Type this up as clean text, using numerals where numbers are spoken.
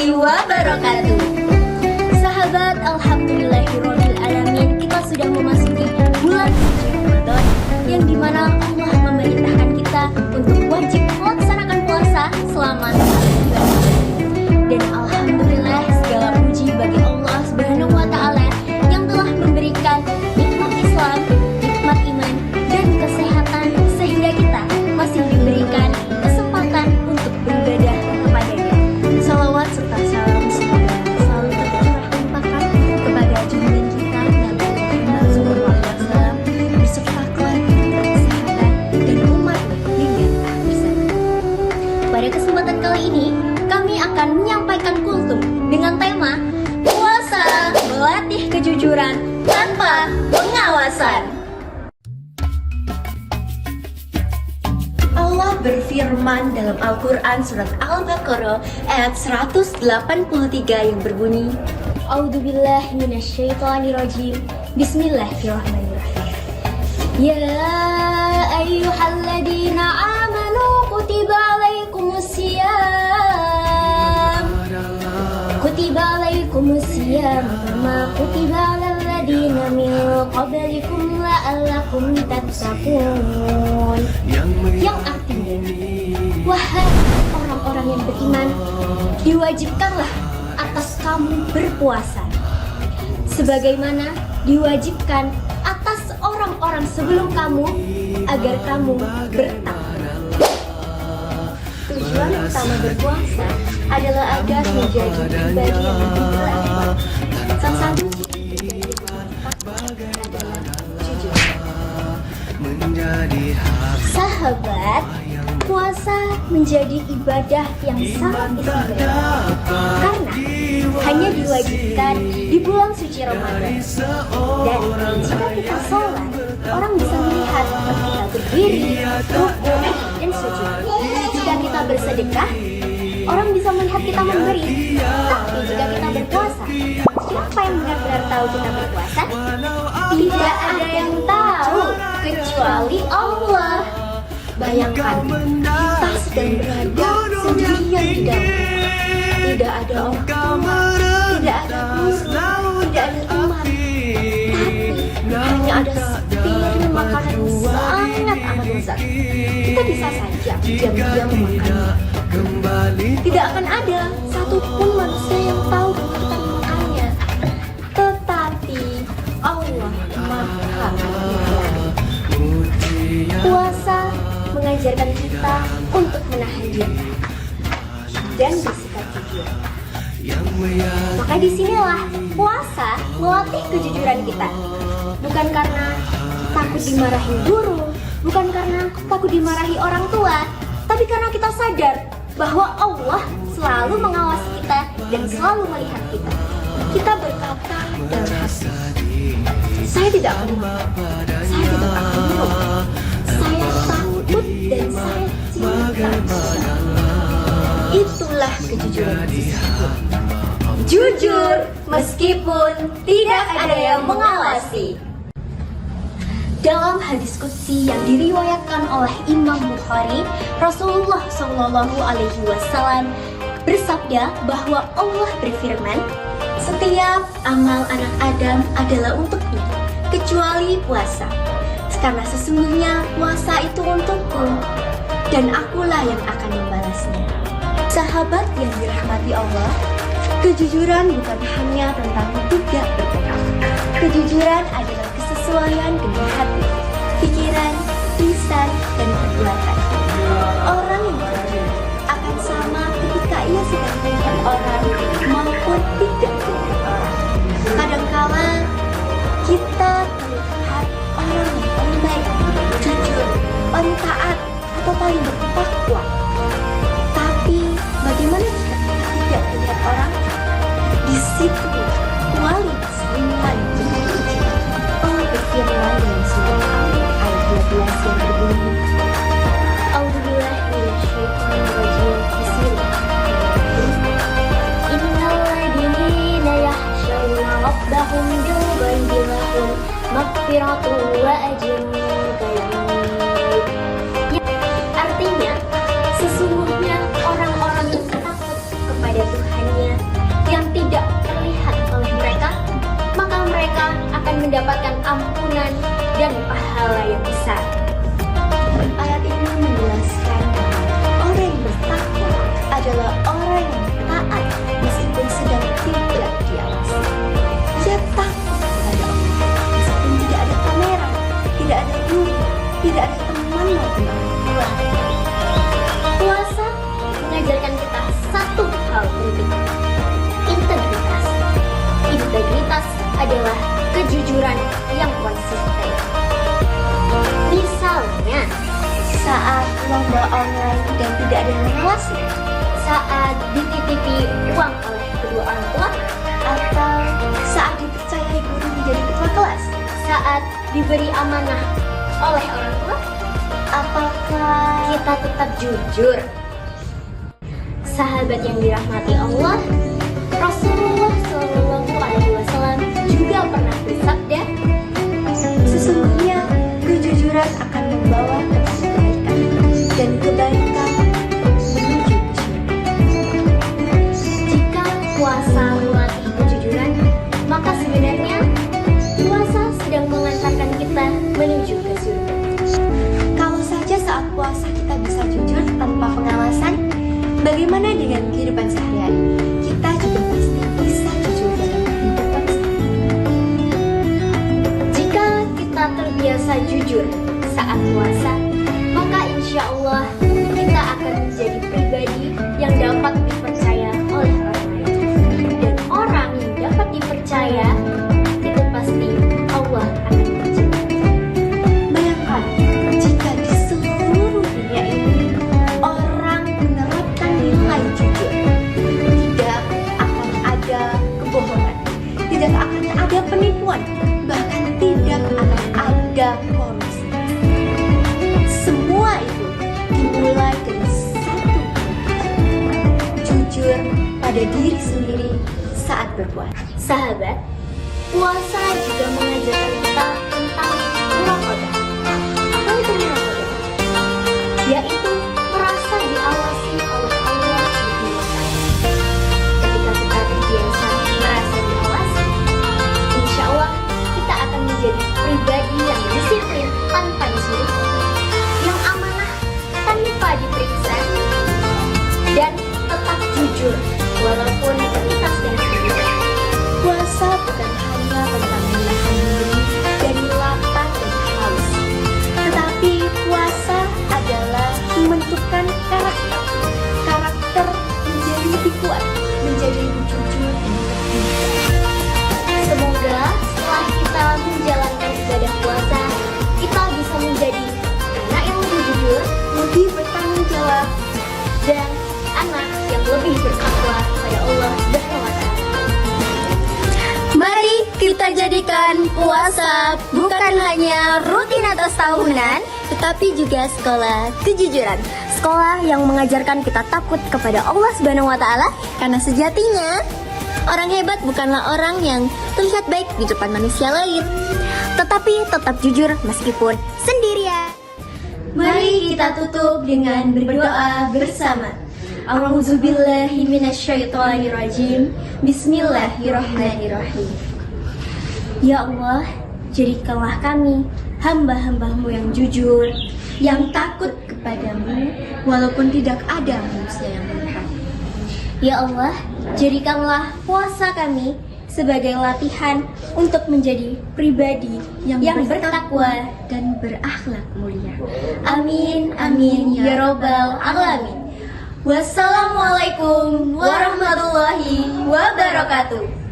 warahmatullahi wabarakatuh. Sahabat, alhamdulillahirabbil alamin, kita sudah memasuki bulan suci Ramadan yang dimana Allah memerintahkan kita untuk wajib melaksanakan puasa selama 1 bulan. Dan alhamdulillah segala puji bagi Allah Subhanahu wa taala yang telah memberikan nikmat Islam, nikmat iman dan kesehatan sehingga kita masih diberikan kesempatan untuk beribadah kepadanya. Salawat serta salam semoga selalu tercurah limpahkan kepada junjungan kita Nabi Muhammad SAW beserta keluarga, kesehatan dan umat hingga akhir zaman. Pada kesempatan kali ini kami akan menyampaikan kultum dengan tema puasa melatih kejujuran tanpa pengawasan. Allah berfirman dalam Al-Quran surat Al-Baqarah ayat 183 yang berbunyi, A'udzubillahi minasyaitonirrajim. Bismillahirrahmanirrahim. Ya ayyuhalladzina amanu kutiba alaikumusiyam kama kutiba alal ladzina min qablikum la'allakum tattaqun. Yang artinya, wahai orang-orang yang beriman, diwajibkanlah atas kamu berpuasa sebagaimana diwajibkan atas orang-orang sebelum kamu agar kamu bertakwa. Tujuan utama berpuasa adalah agar menjadi pribadi yang lebih berakhlak. Salah satu adalah jujur. Sahabat, puasa menjadi ibadah yang sangat istimewa karena hanya diwajibkan di bulan suci Ramadan. Dan jika kita sholat, orang bisa melihat kita berdiri, rukuk, dan sujud. Jika kita bersedekah, orang bisa melihat kita memberi. Tapi jika kita berpuasa, siapa yang benar-benar tahu kita berpuasa? Tidak ada yang tahu kecuali Allah. Bayangkan, kita sedang berada sendirian di dalam rumah. Tidak ada orang tua, tidak ada guru, tidak ada teman. Tapi hanya ada sepiring makanan yang sangat amat lezat. Kita bisa saja diam-diam memakannya. Tidak akan ada satupun manusia yang tahu bahwa kita memakannya. Tetapi Allah Maha Mengetahui. Puasa mengajarkan kita untuk menahan diri dan bersikap jujur. Maka disinilah puasa melatih kejujuran kita. Bukan karena takut dimarahi guru, bukan karena takut dimarahi orang tua, tapi karena kita sadar bahwa Allah selalu mengawasi kita dan selalu melihat kita. Kita berkata dalam hati, saya tidak akan buruk, saya takut dan saya cinta. Itulah kejujuran sesungguhnya. Jujur meskipun tidak ada yang mengawasi. Dalam hadis qudsi yang diriwayatkan oleh Imam Bukhari, Rasulullah SAW bersabda bahwa Allah berfirman, setiap amal anak Adam adalah untuknya, kecuali puasa. Karena sesungguhnya puasa itu untukku, dan akulah yang akan membalasnya. Sahabat yang dirahmati Allah, kejujuran bukan hanya tentang tidak berbohong. Kejujuran adalah kesesuaian dengan hati, pikiran, lisan, dan perbuatan. Orang yang jujur akan sama ketika ia sedang melihat orang maupun tidak melihat orang. Kadangkala kita melihat orang yang paling baik, jujur, paling taat, atau paling bertakwa. Tapi bagaimana jika kita tidak melihat orang? Di situ wali musliman terpuji. Allah berfirman dalam surat ayat 12 yang berbunyi, A'udzubillahi minasyaitonirrajim. Bismillahirrahmanirrahim. Innal ladzina yakhshawna rabbahum bil ghaibi lahum maghfiratun wa ajrun karim. Artinya, sesungguhnya orang-orang yang takut kepada Tuhannya mendapatkan ampunan dan pahala yang besar. Ayat ini menjelaskan bahwa orang yang bertakwa adalah orang yang taat meskipun sedang tidak diawasi. Dia takut kepada Allah meskipun tidak ada kamera, tidak ada guru, tidak ada teman maupun orang tua. Puasa mengajarkan kita satu hal penting, integritas. Integritas adalah kejujuran yang konsisten. Misalnya, Saat lomba online dan tidak ada relasi, saat dititipi uang oleh kedua orang tua, atau saat dipercayai guru menjadi ketua kelas, saat diberi amanah oleh orang tua, apakah kita tetap jujur. Sahabat yang dirahmati Allah, Rasulullah SAW juga pernah bersabda, sesungguhnya kejujuran akan membawa kepada kebaikan dan kebaikan menuju ke surga. jika puasa melatih kejujuran, maka sebenarnya puasa sedang mengantarkan kita menuju ke surga. Kalau saja saat puasa kita bisa jujur tanpa pengawasan, bagaimana dengan kehidupan sehari-hari? Kita juga pasti bisa jujur dalam kehidupan sehari-hari. Jika kita terbiasa jujur saat puasa, maka insya Allah kita akan menjadi pribadi yang dapat dipercaya oleh orang lain. Dan orang yang dapat dipercaya, itu pasti Allah akan percaya. Bayangkan jika di seluruh dunia ini orang menerapkan nilai jujur, tidak akan ada kebohongan, tidak akan ada penipuan, bahkan tidak akan ada korupsi. Semua itu dimulai dari satu jujur pada diri sendiri saat berpuasa. Sahabat, puasa juga mengajarkan kita tentang muraqabah. Apa itu muraqabah? Yaitu merasa diawasi oleh Allah SWT. Ketika kita terbiasa merasa diawasi, insya Allah kita akan menjadi pribadi yang disiplin tanpa disuruh, yang amanah tanpa diperiksa, dan tetap jujur walaupun terlintas dan sendiri. Puasa bukan hanya tentang menahan diri dari lapar dan haus, tetapi puasa adalah membentukkan karakter menjadi lebih kuat, menjadi lebih jujur dan terbuka. Semoga setelah kita menjalankan ibadah puasa, kita bisa menjadi anak yang lebih jujur, Lebih bertanggung jawab, dan anak yang lebih bertakwa kepada Allah Subhanahu wa Ta'ala. Mari kita jadikan puasa bukan hanya rutinitas tahunan, tetapi juga sekolah kejujuran. Sekolah yang mengajarkan kita takut kepada Allah Subhanahu wa Ta'ala, karena sejatinya orang hebat bukanlah orang yang terlihat baik di depan manusia lain, tetapi tetap jujur meskipun sendirian. Mari kita tutup dengan berdoa bersama. A'udzubillahi minasyaitonirrajim. Bismillahirrahmanirrahim. Ya Allah, jadikanlah kami hamba-hambamu yang jujur, yang takut kepadamu, walaupun tidak ada manusia yang melihat. Ya Allah, jadikanlah puasa kami sebagai latihan untuk menjadi pribadi yang bertakwa dan berakhlak mulia. Amin, amin, ya robbal alamin. Wassalamualaikum warahmatullahi wabarakatuh.